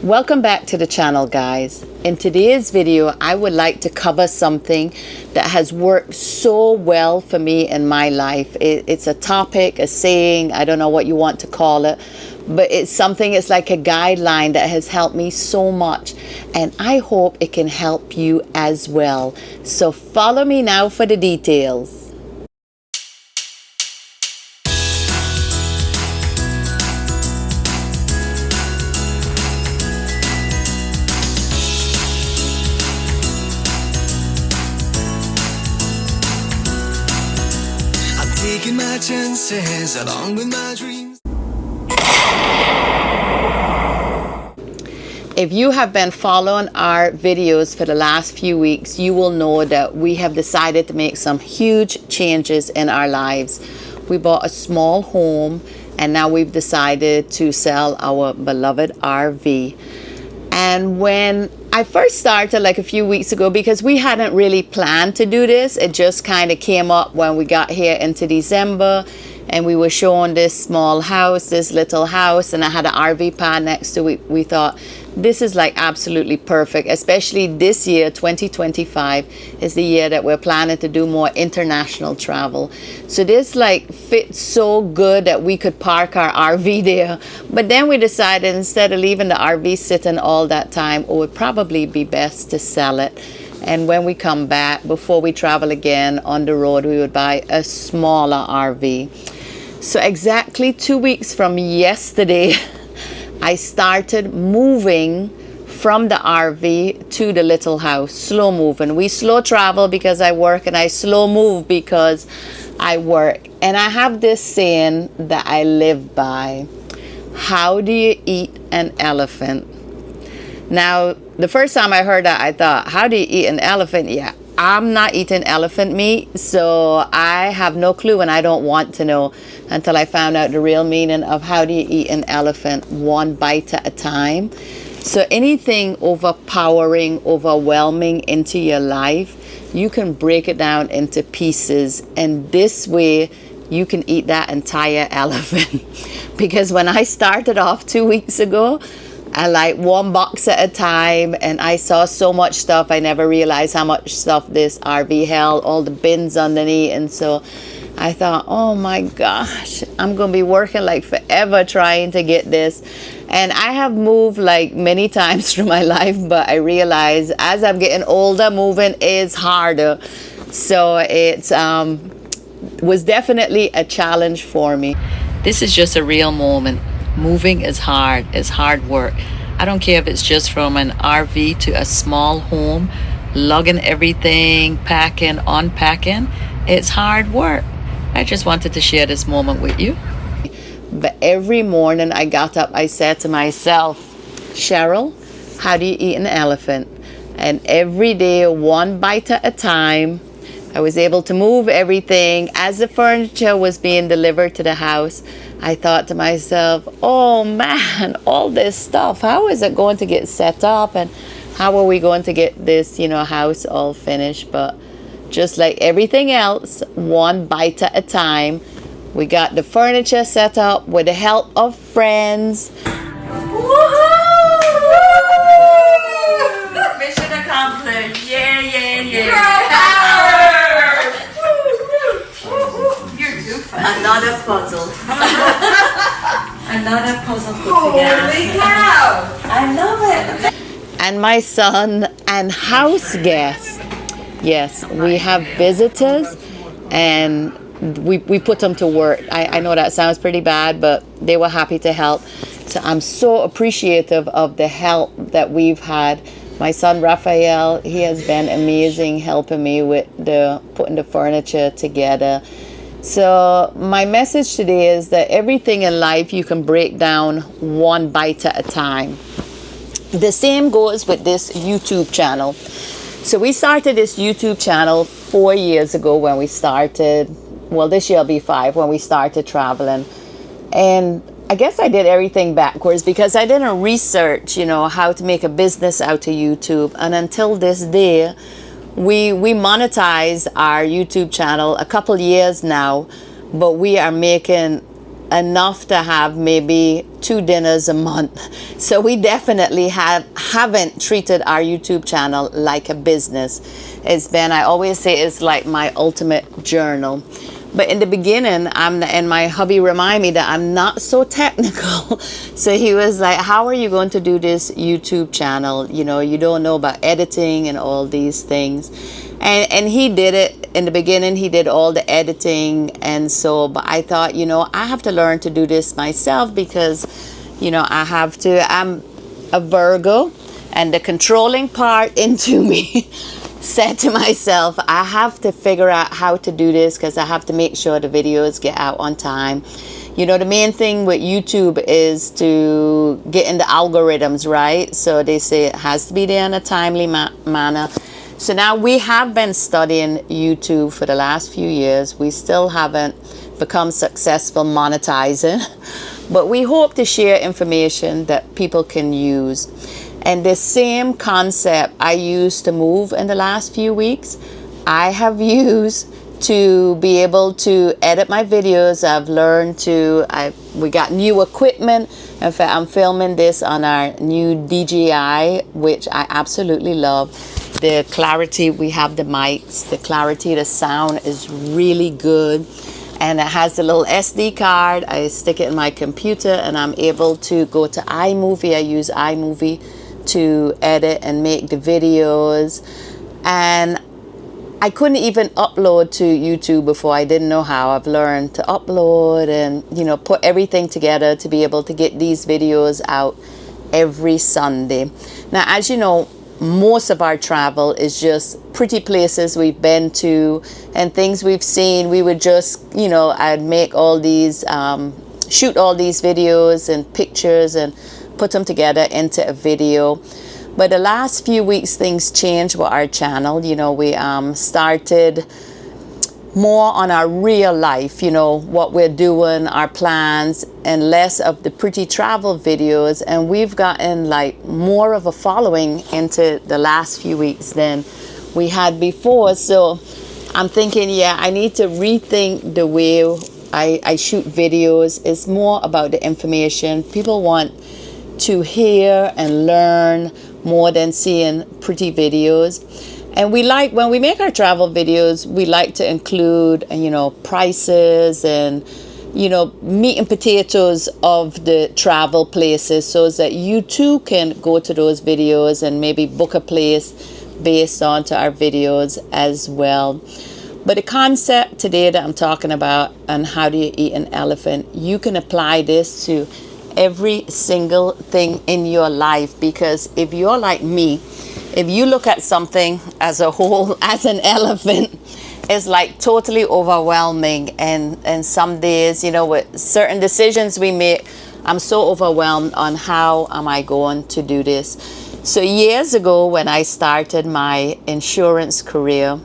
Welcome back to the channel, guys. In today's video, I would like to cover something that has worked so well for me in my life. It's a topic, a saying, I don't know what you want to call it, but it's something, it's like a guideline that has helped me so much, and I hope it can help you as well. So follow me now for the details. Taking my chances along with my dreams. If you have been following our videos for the last few weeks, you will know that we have decided to make some huge changes in our lives. We bought a small home and now we've decided to sell our beloved RV. And when I first started like a few weeks ago, because we hadn't really planned to do this, it just kind of came up when we got here into December and we were shown this small house, this little house, and I had an RV pad next to it. We thought this is like absolutely perfect, especially this year, 2025 is the year that we're planning to do more international travel. So this like fits so good that we could park our RV there. But then we decided instead of leaving the RV sitting all that time, it would probably be best to sell it. And when we come back, before we travel again on the road, we would buy a smaller RV. So exactly 2 weeks from yesterday, I started moving from the RV to the little house, slow moving. We slow travel because I work, and I slow move because I work. And I have this saying that I live by: how do you eat an elephant? Now, the first time I heard that, I thought, how do you eat an elephant? Yeah, I'm not eating elephant meat, so I have no clue, and I don't want to know until I found out the real meaning of how do you eat an elephant, one bite at a time. So anything overpowering, overwhelming into your life, you can break it down into pieces, and this way you can eat that entire elephant. Because when I started off 2 weeks ago, I like one box at a time, and I saw so much stuff. I never realized how much stuff this RV held, all the bins underneath. And so I thought, oh my gosh, I'm going to be working like forever trying to get this. And I have moved like many times through my life, but I realize as I'm getting older, moving is harder. So it was definitely a challenge for me. This is just a real moment. Moving is hard. It's hard work. I don't care if it's just from an RV to a small home, lugging everything, packing, unpacking. It's hard work. I just wanted to share this moment with you. But every morning I got up, I said to myself, Cheryl, how do you eat an elephant? And every day, one bite at a time, I was able to move everything. As the furniture was being delivered to the house, I thought to myself, oh man, all this stuff, how is it going to get set up, and how are we going to get this, house all finished? But just like everything else, one bite at a time, we got the furniture set up with the help of friends. Woohoo! Mission accomplished. Yeah, yeah, yeah. Girl power! Another puzzle. Another puzzle put together. Holy cow! I love it. And my son and house guests. Yes, we have visitors, and we put them to work. I know that sounds pretty bad, but they were happy to help. So I'm so appreciative of the help that we've had. My son Raphael, he has been amazing helping me with putting the furniture together. So my message today is that everything in life you can break down one bite at a time. The same goes with this YouTube channel. So we started this YouTube channel 4 years ago when we started, well, this year will be 5, when we started traveling. And I guess I did everything backwards because I didn't research, how to make a business out of YouTube. And until this day, we monetize our YouTube channel a couple years now, but we are making enough to have maybe 2 dinners a month. So we definitely haven't treated our YouTube channel like a business. It's been, I always say, it's like my ultimate journal. But in the beginning, and my hubby reminded me that I'm not so technical. So he was like, how are you going to do this YouTube channel? You know, you don't know about editing and all these things. And he did it in the beginning. He did all the editing. And so, but I thought, you know, I have to learn to do this myself because, you know, I'm a Virgo, and the controlling part into me said to myself, I have to figure out how to do this because I have to make sure the videos get out on time. You know, the main thing with YouTube is to get in the algorithms, right? So they say it has to be there in a timely manner. So now we have been studying YouTube for the last few years. We still haven't become successful monetizing, but we hope to share information that people can use. And the same concept I used to move in the last few weeks, I have used to be able to edit my videos. I've learned we got new equipment. In fact, I'm filming this on our new DJI, which I absolutely love. The clarity, we have the mics, the clarity, the sound is really good. And it has a little SD card. I stick it in my computer and I'm able to go to iMovie. I use iMovie to edit and make the videos. And I couldn't even upload to YouTube before. I didn't know how. I've learned to upload and, you know, put everything together to be able to get these videos out every Sunday. Now, as you know, most of our travel is just pretty places we've been to and things we've seen. We would just, you know, I'd make all these, shoot all these videos and pictures and put them together into a video. But the last few weeks, things changed with our channel. You know, we started more on our real life, you know, what we're doing, our plans, and less of the pretty travel videos. And we've gotten like more of a following into the last few weeks than we had before. So I'm thinking, yeah, I need to rethink the way I shoot videos. It's more about the information. People want to hear and learn more than seeing pretty videos. And we like, when we make our travel videos, we like to include, you know, prices and, you know, meat and potatoes of the travel places so that you too can go to those videos and maybe book a place based on to our videos as well. But the concept today that I'm talking about and how do you eat an elephant, you can apply this to every single thing in your life, because if you're like me, if you look at something as a whole, as an elephant, it's like totally overwhelming. And some days, you know, with certain decisions we make, I'm so overwhelmed on how am I going to do this. So years ago when I started my insurance career,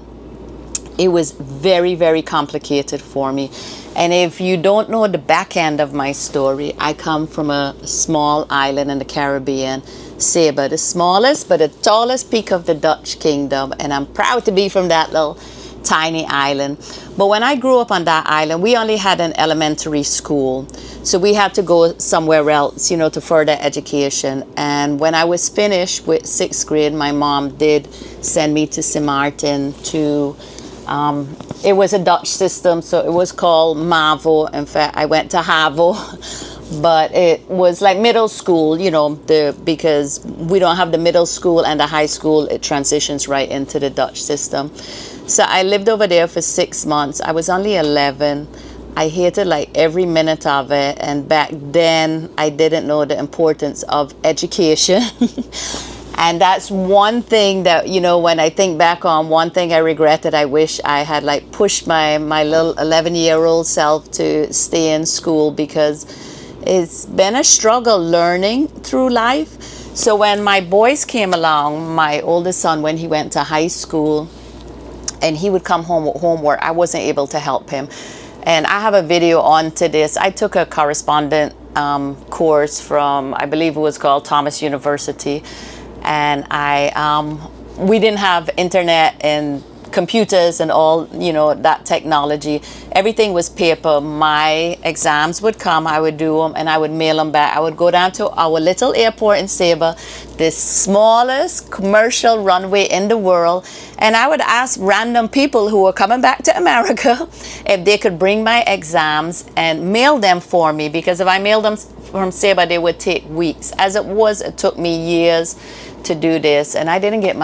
it was very, very complicated for me. And if you don't know the back end of my story, I come from a small island in the Caribbean, Saba, the smallest but the tallest peak of the Dutch kingdom. And I'm proud to be from that little tiny island. But when I grew up on that island, we only had an elementary school. So we had to go somewhere else, you know, to further education. And when I was finished with 6th grade, my mom did send me to St. Martin to it was a Dutch system, so it was called MAVO. In fact, I went to HAVO, but it was like middle school, you know, because we don't have the middle school and the high school, it transitions right into the Dutch system. So I lived over there for 6 months. I was only 11. I hated like every minute of it, and back then I didn't know the importance of education. And that's one thing that, you know, when I think back on, one thing I regretted, I wish I had like pushed my little 11-year-old self to stay in school, because it's been a struggle learning through life. So when my boys came along, my oldest son, when he went to high school and he would come home with homework, I wasn't able to help him. And I have a video onto this. I took a correspondent course from, I believe it was called Thomas University. And we didn't have internet in computers and all, you know, that technology. Everything was paper. My exams would come, I would do them, and I would mail them back. I would go down to our little airport in Saba, the smallest commercial runway in the world, and I would ask random people who were coming back to America if they could bring my exams and mail them for me, because if I mailed them from Saba, they would take weeks. As it was, it took me years to do this, and I didn't get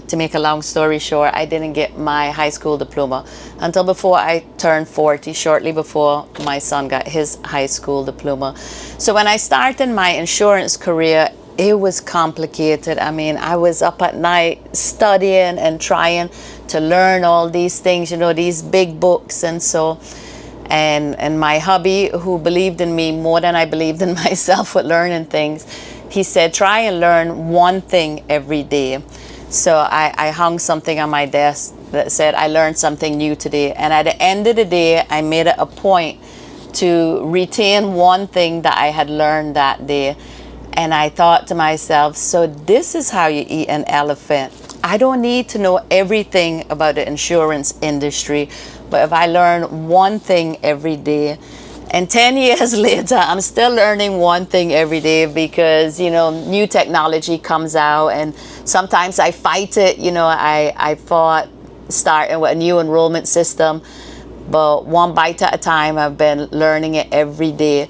to make a long story short, I didn't get my high school diploma until before I turned 40, shortly before my son got his high school diploma. So when I started my insurance career, it was complicated. I mean, I was up at night studying and trying to learn all these things, you know, these big books. And so and my hubby, who believed in me more than I believed in myself with learning things, he said, try and learn one thing every day. So I hung something on my desk that said, I learned something new today. And at the end of the day, I made it a point to retain one thing that I had learned that day. And I thought to myself, so this is how you eat an elephant. I don't need to know everything about the insurance industry, but if I learn one thing every day, and 10 years later, I'm still learning one thing every day, because, you know, new technology comes out and sometimes I fight it. You know, I fought starting with a new enrollment system, but one bite at a time, I've been learning it every day.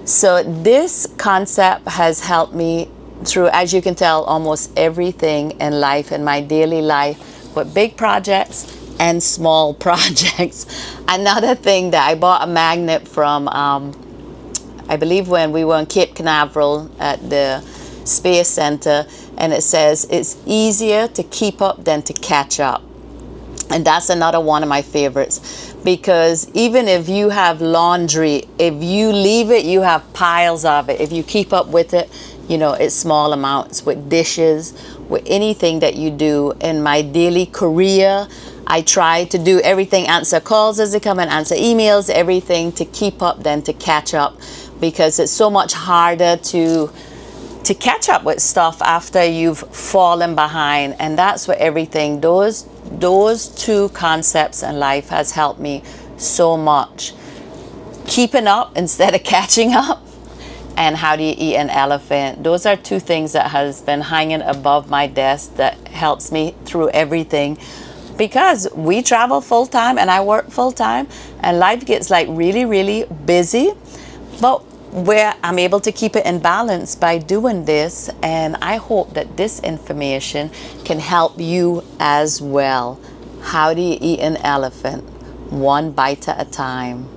So this concept has helped me through, as you can tell, almost everything in life, in my daily life, with big projects and small projects. Another thing that I bought a magnet from, I believe when we were in Cape Canaveral at the Space Center, and it says, it's easier to keep up than to catch up. And that's another one of my favorites, because even if you have laundry, if you leave it, you have piles of it. If you keep up with it, you know, it's small amounts. With dishes, with anything that you do. In my daily career, I try to do everything, answer calls as they come and answer emails, everything to keep up than to catch up, because it's so much harder to catch up with stuff after you've fallen behind. And that's what everything, those two concepts in life has helped me so much. Keeping up instead of catching up, and how do you eat an elephant. Those are two things that has been hanging above my desk that helps me through everything, because we travel full time and I work full time, and life gets like really, really busy, but where I'm able to keep it in balance by doing this. And I hope that this information can help you as well. How do you eat an elephant? One bite at a time.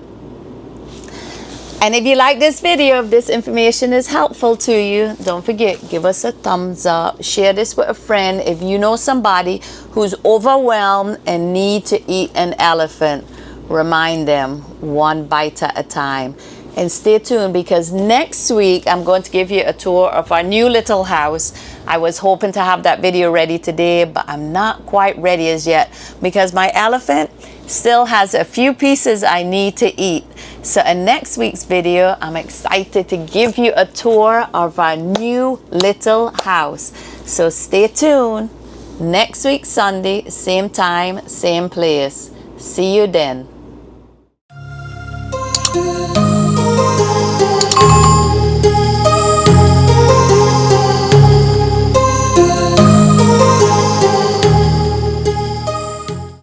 And if you like this video, if this information is helpful to you, don't forget, give us a thumbs up, share this with a friend. If you know somebody who's overwhelmed and need to eat an elephant, remind them, one bite at a time. And stay tuned, because next week I'm going to give you a tour of our new little house. I was hoping to have that video ready today, but I'm not quite ready as yet, because my elephant still has a few pieces I need to eat. So in next week's video, I'm excited to give you a tour of our new little house. So stay tuned. Next week, Sunday, same time, same place. See you then.